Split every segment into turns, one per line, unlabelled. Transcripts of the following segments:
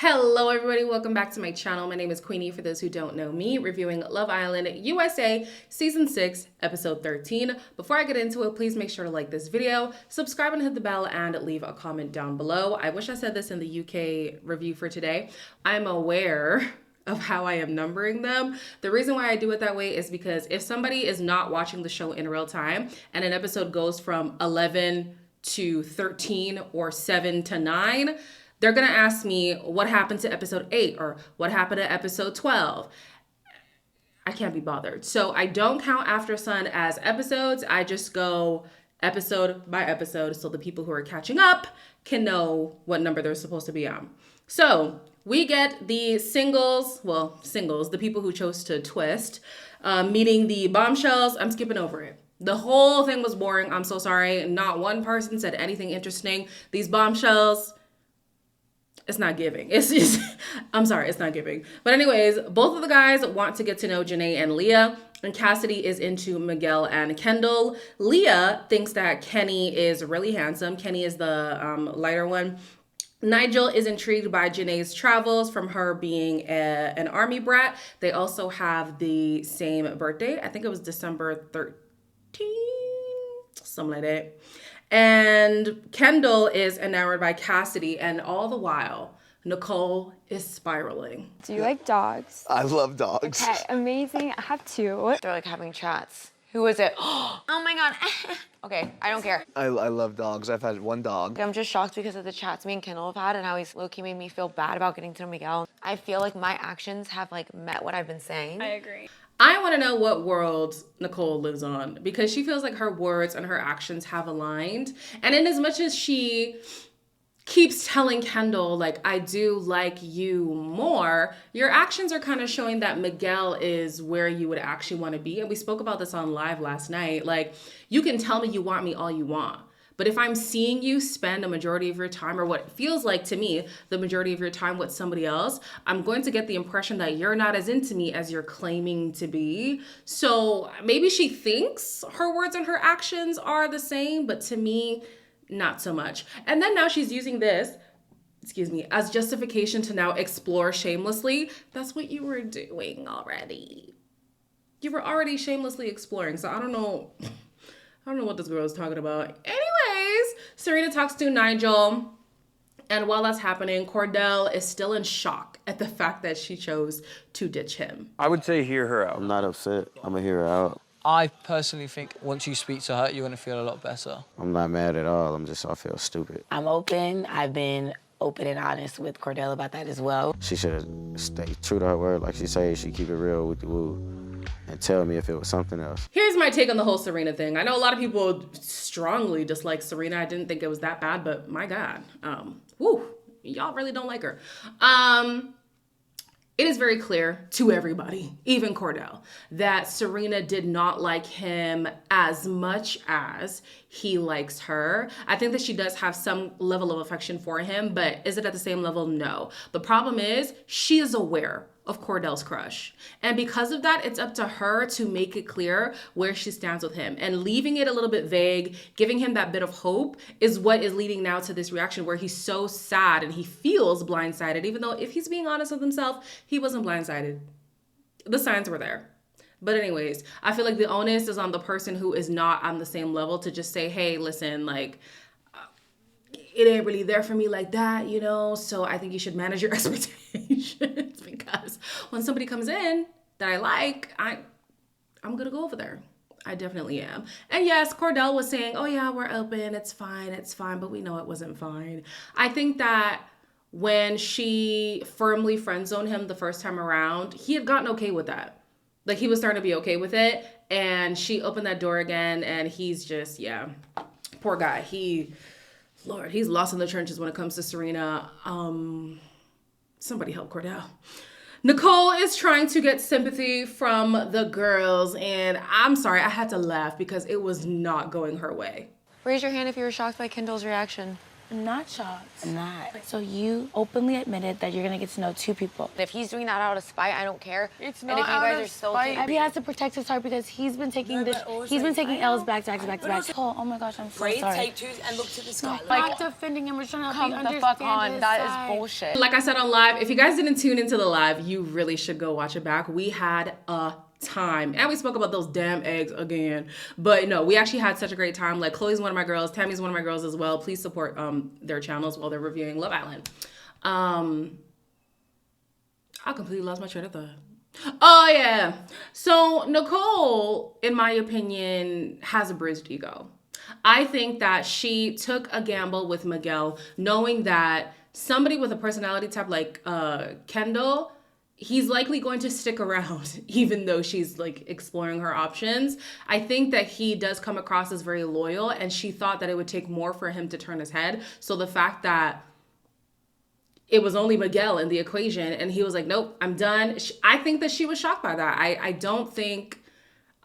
Hello everybody, welcome back to my channel. My name is Queenie, for those who don't know me, reviewing Love Island USA Season 6, Episode 13. Before I get into it, please make sure to like this video, subscribe and hit the bell, and leave a comment down below. I wish I said this in the UK review for today. I'm aware of how I am numbering them. The reason why I do it that way is because if somebody is not watching the show in real time and an episode goes from 11 to 13 or 7 to 9, they're gonna ask me what happened to episode 8 or what happened to episode 12. I can't be bothered. So I don't count After Sun as episodes. I just go episode by episode so the people who are catching up can know what number they're supposed to be on. So we get the singles, the people who chose to twist, meeting the bombshells. I'm skipping over it. The whole thing was boring. I'm so sorry. Not one person said anything interesting. These bombshells, it's not giving. It's just, I'm sorry, it's not giving. But anyways, both of the guys want to get to know Janae and Leah, and Cassidy is into Miguel and Kendall. Leah thinks that Kenny is really handsome. Kenny is the lighter one. Nigel is intrigued by Janae's travels from her being an army brat. They also have the same birthday. I think it was December 13th, something like that. And Kendall is enamored by Cassidy, and all the while, Nicole is spiraling.
Do you like dogs?
I love dogs.
Okay, amazing. I have two.
They're like having chats. Who is it? Oh my God. Okay, I don't care.
I love dogs. I've had one dog.
I'm just shocked because of the chats me and Kendall have had and how he's low-key made me feel bad about getting to know Miguel. I feel like my actions have like met what I've been saying.
I agree.
I want to know what world Nicole lives on, because she feels like her words and her actions have aligned. And in as much as she keeps telling Kendall, like, I do like you more, your actions are kind of showing that Miguel is where you would actually want to be. And we spoke about this on live last night. Like, you can tell me you want me all you want, but if I'm seeing you spend a majority of your time, or what feels like to me, the majority of your time with somebody else, I'm going to get the impression that you're not as into me as you're claiming to be. So maybe she thinks her words and her actions are the same, but to me, not so much. And then now she's using this, as justification to now explore shamelessly. That's what you were doing already. You were already shamelessly exploring. So I don't know what this girl is talking about. Anyways, Serena talks to Nigel. And while that's happening, Cordell is still in shock at the fact that she chose to ditch him.
I would say hear her out.
I'm not upset. I'm gonna hear her out.
I personally think once you speak to her, you're gonna feel a lot better.
I'm not mad at all. I feel stupid.
I'm open. I've been open and honest with Cordell about that as well.
She should have stayed true to her word. Like she said, she keep it real with the woo and tell me if it was something else.
Here's my take on the whole Serena thing. I know a lot of people strongly dislike Serena. I didn't think it was that bad, but my God, y'all really don't like her. It is very clear to everybody, even Cordell, that Serena did not like him as much as he likes her. I think that she does have some level of affection for him, but is it at the same level? No. The problem is she is aware of Cordell's crush. And because of that, it's up to her to make it clear where she stands with him. And leaving it a little bit vague, giving him that bit of hope, is what is leading now to this reaction where he's so sad and he feels blindsided, even though if he's being honest with himself, he wasn't blindsided. The signs were there. But anyways, I feel like the onus is on the person who is not on the same level to just say, hey, listen, like, it ain't really there for me like that, you know? So I think you should manage your expectations, because when somebody comes in that I like, I'm gonna go over there. I definitely am. And yes, Cordell was saying, oh yeah, we're open, it's fine, but we know it wasn't fine. I think that when she firmly friend-zoned him the first time around, he had gotten okay with that. Like, he was starting to be okay with it, and she opened that door again, and he's just, yeah, poor guy. Lord, he's lost in the trenches when it comes to Serena. Somebody help Cordell. Nicole is trying to get sympathy from the girls, and I'm sorry, I had to laugh because it was not going her way.
Raise your hand if you were shocked by Kendall's reaction.
I'm not shocked.
I'm not.
So you openly admitted that you're gonna get to know 2 people.
If he's doing that out of spite, I don't care.
It's
and if you guys are still
He has to protect his heart because he's been taking L's back to back. Oh my gosh, I'm so sorry.
Take 2 and look to the sky.
Like defending him, we're trying to help you
Come the fuck
understand
on.
his
That
side.
is bullshit.
Like I said on live, if you guys didn't tune into the live, you really should go watch it back. We had a time, and we spoke about those damn eggs again, but no, we actually had such a great time. Like, Chloe's one of my girls, Tammy's one of my girls as well. Please support their channels while they're reviewing Love Island. I completely lost my train of thought. Oh yeah, so Nicole, in my opinion, has a bruised ego. I think that she took a gamble with Miguel, knowing that somebody with a personality type like Kendall, he's likely going to stick around even though she's like exploring her options. I think that he does come across as very loyal, and she thought that it would take more for him to turn his head. So the fact that it was only Miguel in the equation and he was like, nope, I'm done. I think that she was shocked by that. I don't think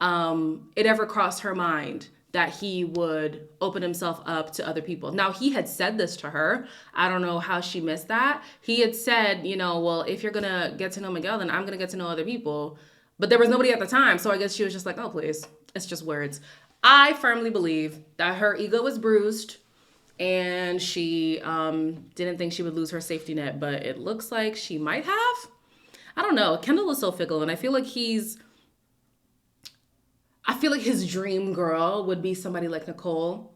it ever crossed her mind that he would open himself up to other people. Now, he had said this to her. I don't know how she missed that. He had said, you know, well, if you're gonna get to know Miguel, then I'm gonna get to know other people. But there was nobody at the time, so I guess she was just like, oh, please, it's just words. I firmly believe that her ego was bruised and she didn't think she would lose her safety net, but it looks like she might have. I don't know. Kendall is so fickle, and I feel like his dream girl would be somebody like Nicole.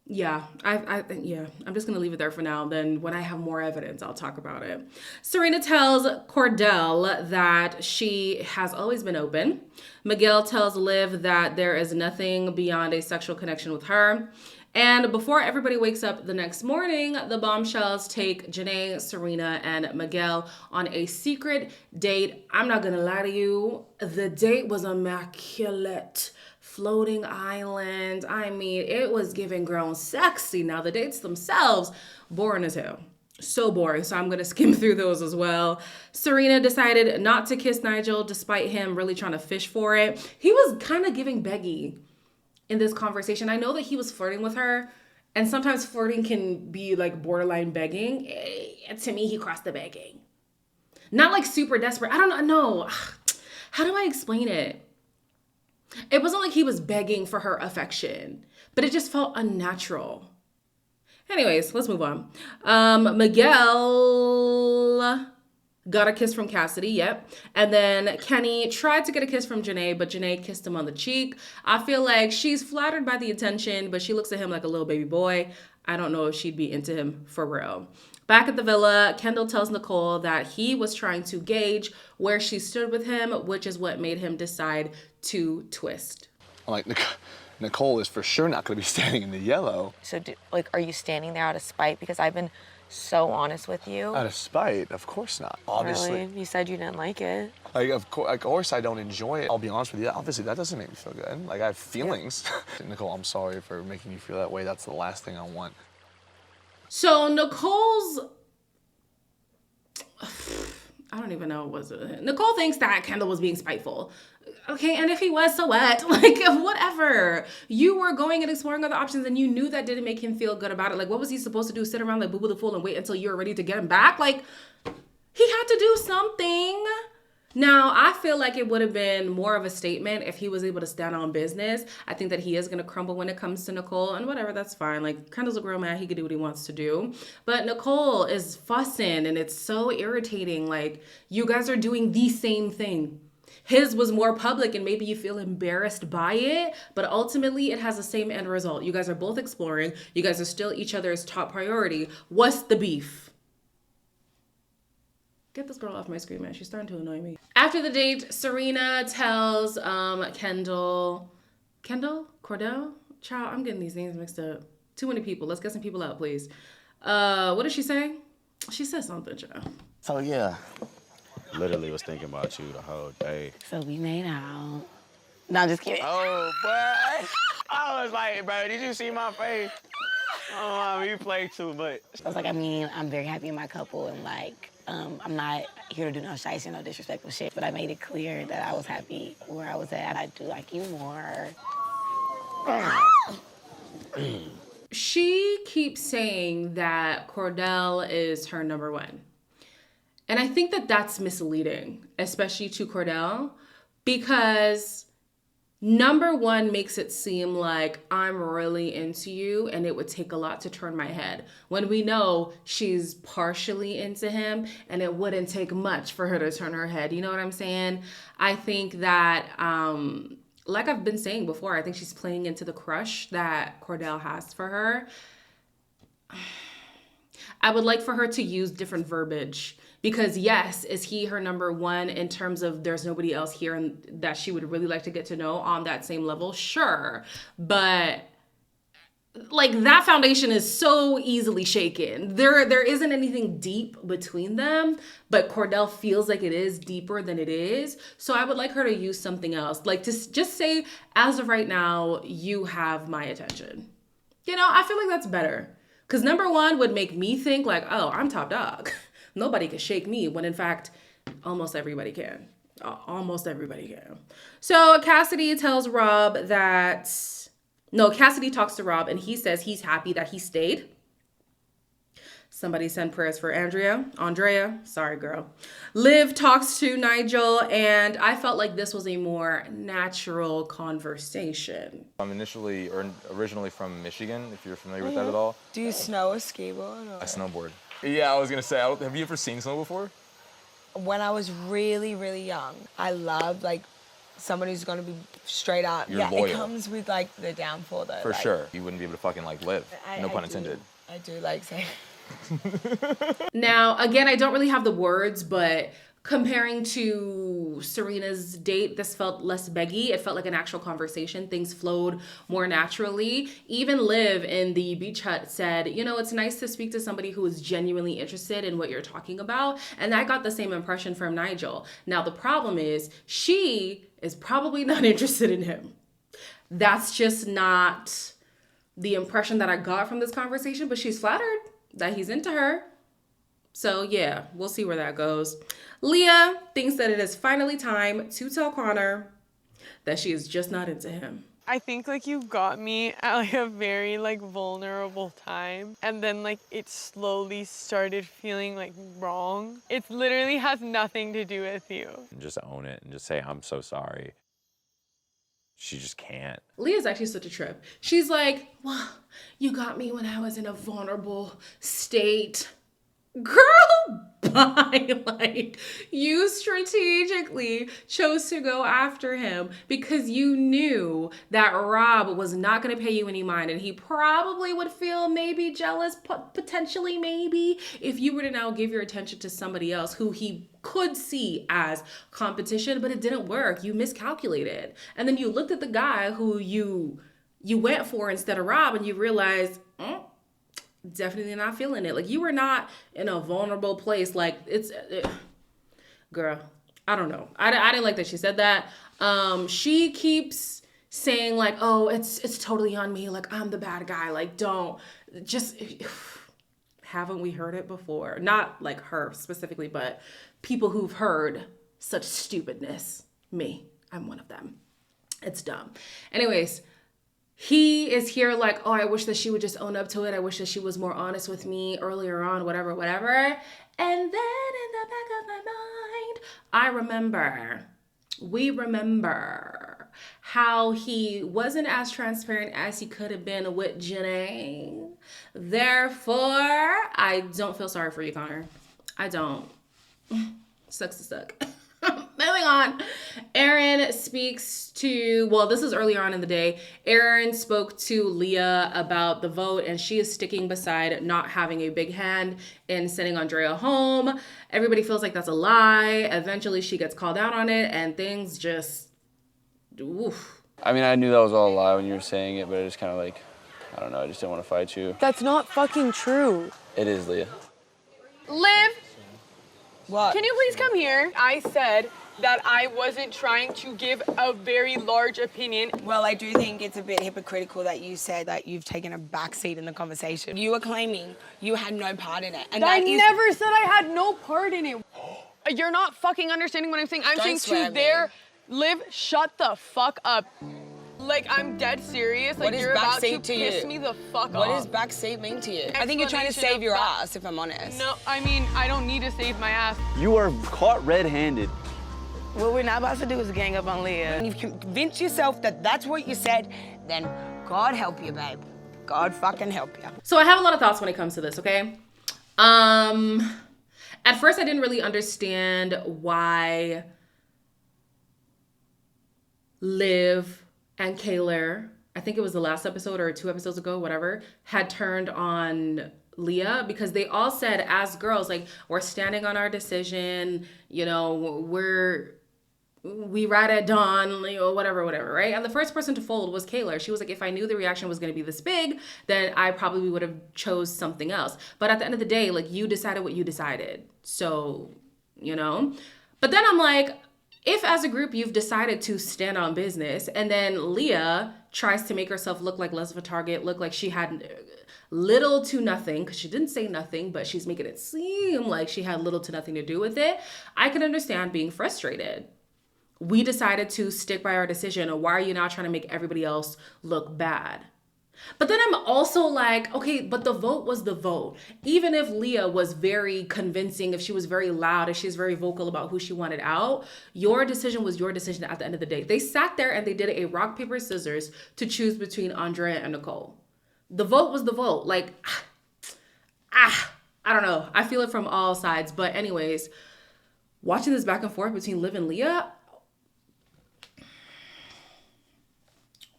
Yeah, yeah, I'm just gonna leave it there for now. Then when I have more evidence, I'll talk about it. Serena tells Cordell that she has always been open. Miguel tells Liv that there is nothing beyond a sexual connection with her. And before everybody wakes up the next morning, the bombshells take Janae, Serena, and Miguel on a secret date. I'm not gonna lie to you, the date was immaculate. Floating island. I mean, it was giving grown sexy. Now, the dates themselves, boring as hell. So boring. So I'm going to skim through those as well. Serena decided not to kiss Nigel despite him really trying to fish for it. He was kind of giving Beggy in this conversation. I know that he was flirting with her, and sometimes flirting can be like borderline begging. To me, he crossed the begging. Not like super desperate. I don't know. How do I explain it? It wasn't like he was begging for her affection, but it just felt unnatural. Anyways, let's move on. Miguel got a kiss from Cassidy, yep. And then Kenny tried to get a kiss from Janae, but Janae kissed him on the cheek. I feel like she's flattered by the attention, but she looks at him like a little baby boy. I don't know if she'd be into him for real. Back at the villa, Kendall tells Nicole that he was trying to gauge where she stood with him, which is what made him decide to twist.
Like, Nicole is for sure not going to be standing in the yellow.
So, are you standing there out of spite? Because I've been so honest with you.
Out of spite? Of course not. Obviously.
Really? You said you didn't like it.
Like, of course I don't enjoy it. I'll be honest with you. Obviously, that doesn't make me feel good. Like, I have feelings. Nicole, I'm sorry for making you feel that way. That's the last thing I want.
So Nicole's, I don't even know what was it. Nicole thinks that Kendall was being spiteful. Okay, and if he was, so what? Like, whatever. You were going and exploring other options, and you knew that didn't make him feel good about it. Like, what was he supposed to do? Sit around like Boo Boo the Fool and wait until you were ready to get him back? Like, he had to do something. Now, I feel like it would have been more of a statement if he was able to stand on business. I think that he is going to crumble when it comes to Nicole, and whatever, that's fine. Like, Kendall's a grown man. He can do what he wants to do. But Nicole is fussing, and it's so irritating. Like, you guys are doing the same thing. His was more public, and maybe you feel embarrassed by it, but ultimately it has the same end result. You guys are both exploring. You guys are still each other's top priority. What's the beef? Get this girl off my screen, man. She's starting to annoy me. After the date, Serena tells Cordell? Child, I'm getting these names mixed up. Too many people. Let's get some people out, please. What did she say? She said something, child.
So yeah, literally was thinking about you the whole day.
So we made out. No, I'm just kidding.
Oh, boy. I was like, bro, did you see my face? Oh, you play too much.
I was like, I mean, I'm very happy in my couple, and like, I'm not here to do no shiesty, no disrespectful shit, but I made it clear that I was happy where I was at. I do like you more.
She keeps saying that Cordell is her number one. And I think that that's misleading, especially to Cordell, because number one makes it seem like I'm really into you and it would take a lot to turn my head. When we know she's partially into him and it wouldn't take much for her to turn her head. You know what I'm saying? I think that, like I've been saying before, I think she's playing into the crush that Cordell has for her. I would like for her to use different verbiage. Because yes, is he her number one in terms of there's nobody else here and that she would really like to get to know on that same level? Sure. But like that foundation is so easily shaken. There isn't anything deep between them, but Cordell feels like it is deeper than it is. So I would like her to use something else. Like to just say, as of right now, you have my attention. You know, I feel like that's better. Because number one would make me think like, oh, I'm top dog. Nobody can shake me, when in fact, almost everybody can. Almost everybody can. So Cassidy tells Rob that, no, Cassidy talks to Rob and he says he's happy that he stayed. Somebody send prayers for Andrea, sorry girl. Liv talks to Nigel and I felt like this was a more natural conversation.
I'm originally from Michigan, if you're familiar with that at all.
Do you snow or skateboard? Or?
I snowboard. Yeah, I was gonna say, have you ever seen snow before?
When I was really, really young, I loved like someone who's gonna be straight up.
You're loyal.
It comes with like the downfall though.
For
like,
sure. You wouldn't be able to fucking like live. No pun intended.
I do like saying.
Now, again, I don't really have the words, but comparing to Serena's date, this felt less beggy. It felt like an actual conversation. Things flowed more naturally. Even Liv in the beach hut said, you know, it's nice to speak to somebody who is genuinely interested in what you're talking about. And I got the same impression from Nigel. Now, the problem is she is probably not interested in him. That's just not the impression that I got from this conversation, but she's flattered that he's into her. So yeah, we'll see where that goes. Leah thinks that it is finally time to tell Connor that she is just not into him.
I think like you got me at like a very like vulnerable time, and then like it slowly started feeling like wrong. It literally has nothing to do with you.
Just own it and just say, I'm so sorry. She just can't.
Leah's actually such a trip. She's like, well, you got me when I was in a vulnerable state. Girl, bye. Like, you strategically chose to go after him because you knew that Rob was not going to pay you any mind, and he probably would feel maybe jealous, potentially maybe, if you were to now give your attention to somebody else who he could see as competition, but it didn't work. You miscalculated. And then you looked at the guy who you went for instead of Rob, and you realized, definitely not feeling it. Like, you were not in a vulnerable place. Like, girl, I don't know. I didn't like that she said that. She keeps saying like, oh, it's totally on me. Like, I'm the bad guy. Like, don't just, haven't we heard it before? Not like her specifically, but people who've heard such stupidness. Me, I'm one of them. It's dumb. Anyways, he is here like, oh, I wish that she would just own up to it. I wish that she was more honest with me earlier on, whatever. And then in the back of my mind, we remember how he wasn't as transparent as he could have been with Janae. Therefore, I don't feel sorry for you, Connor. I don't. Sucks to suck. Moving on. Aaron speaks to, well, this is earlier on in the day. Aaron spoke to Leah about the vote, and she is sticking beside not having a big hand in sending Andrea home. Everybody feels like that's a lie. Eventually, she gets called out on it, and things just, oof.
I mean, I knew that was all a lie when you were saying it, but I just kind of like, I don't know, I just didn't want to fight you.
That's not fucking true.
It is, Leah.
Liv,
what?
Can you please come here? I said that I wasn't trying to give a very large opinion.
Well, I do think it's a bit hypocritical that you said that you've taken a backseat in the conversation. You were claiming you had no part in it. And
I never said I had no part in it. You're not fucking understanding what I'm saying. I'm saying to their, Liv, shut the fuck up. Like, I'm dead serious.
What
Like,
is
you're about to
backseat to
piss
you?
me the fuck
What
off.
does backseat mean to you? I think you're trying to save your ass, if I'm honest.
No, I mean, I don't need to save my ass.
You are caught red-handed.
What we're not about to do is gang up on Leah. And if you convince yourself that that's what you said, then God help you, babe. God fucking help you.
So I have a lot of thoughts when it comes to this, okay? At first I didn't really understand why Liv and Kayla, I think it was the last episode or 2 episodes ago, whatever, had turned on Leah, because they all said as girls, like, we're standing on our decision, you know, we ride at dawn, you know, whatever, right? And the first person to fold was Kayla. She was like, if I knew the reaction was going to be this big, then I probably would have chose something else. But at the end of the day, like, you decided what you decided. So, you know. But then I'm like, if as a group you've decided to stand on business, and then Leah tries to make herself look like less of a target, look like she had little to nothing, because she didn't say nothing, but she's making it seem like she had little to nothing to do with it, I can understand being frustrated. We decided to stick by our decision, or why are you now trying to make everybody else look bad? But then I'm also like, okay, but the vote was the vote. Even if Leah was very convincing, if she was very loud, if she's very vocal about who she wanted out, your decision was your decision at the end of the day. They sat there and they did a rock, paper, scissors to choose between Andrea and Nicole. The vote was the vote. Like, I don't know. I feel it from all sides. But anyways, watching this back and forth between Liv and Leah,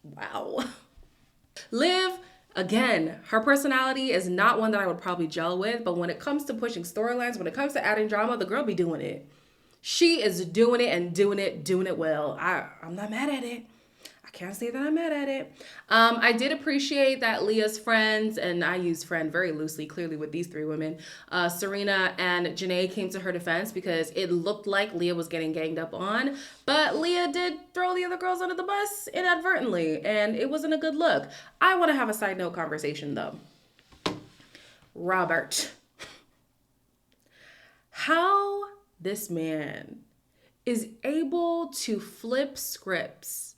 wow. Liv, again, her personality is not one that I would probably gel with, but when it comes to pushing storylines, when it comes to adding drama, the girl be doing it. She is doing it and doing it well. I'm not mad at it. I can't say that I'm mad at it. I did appreciate that Leah's friends, and I use friend very loosely, clearly with these 3 women, Serena and Janae came to her defense, because it looked like Leah was getting ganged up on, but Leah did throw the other girls under the bus inadvertently, and it wasn't a good look. I want to have a side note conversation though. Robert. How this man is able to flip scripts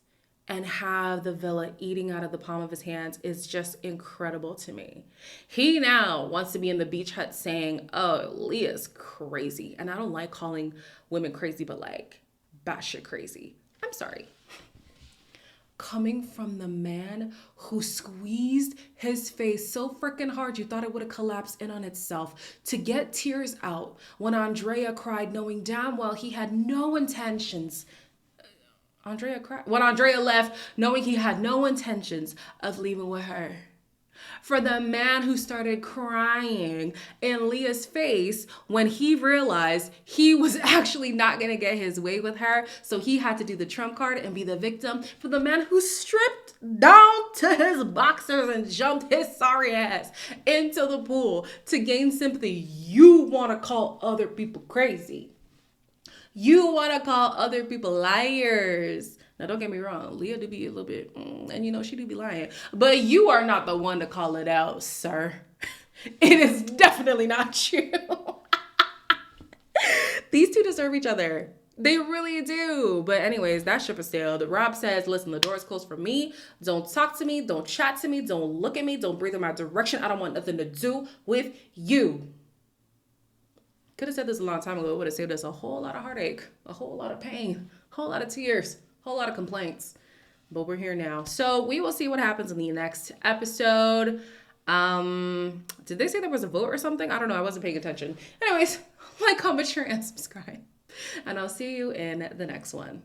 and have the villa eating out of the palm of his hands is just incredible to me. He now wants to be in the beach hut saying, oh, Leah's crazy. And I don't like calling women crazy, but like batshit crazy. I'm sorry. Coming from the man who squeezed his face so freaking hard you thought it would have collapsed in on itself, to get tears out when Andrea cried, knowing damn well he had no intentions. Andrea cried when Andrea left, knowing he had no intentions of leaving with her. For the man who started crying in Leah's face when he realized he was actually not going to get his way with her, so he had to do the trump card and be the victim. For the man who stripped down to his boxers and jumped his sorry ass into the pool to gain sympathy. You want to call other people crazy. You want to call other people liars. Now, don't get me wrong. Leah do be a little bit, and you know, she do be lying. But you are not the one to call it out, sir. It is definitely not you. These 2 deserve each other. They really do. But anyways, that ship is sailed. Rob says, listen, the door is closed for me. Don't talk to me. Don't chat to me. Don't look at me. Don't breathe in my direction. I don't want nothing to do with you. Could have said this a long time ago. It would have saved us a whole lot of heartache, a whole lot of pain, a whole lot of tears, a whole lot of complaints. But we're here now. So we will see what happens in the next episode. Did they say there was a vote or something? I don't know. I wasn't paying attention. Anyways, like, comment, share, and subscribe. And I'll see you in the next one.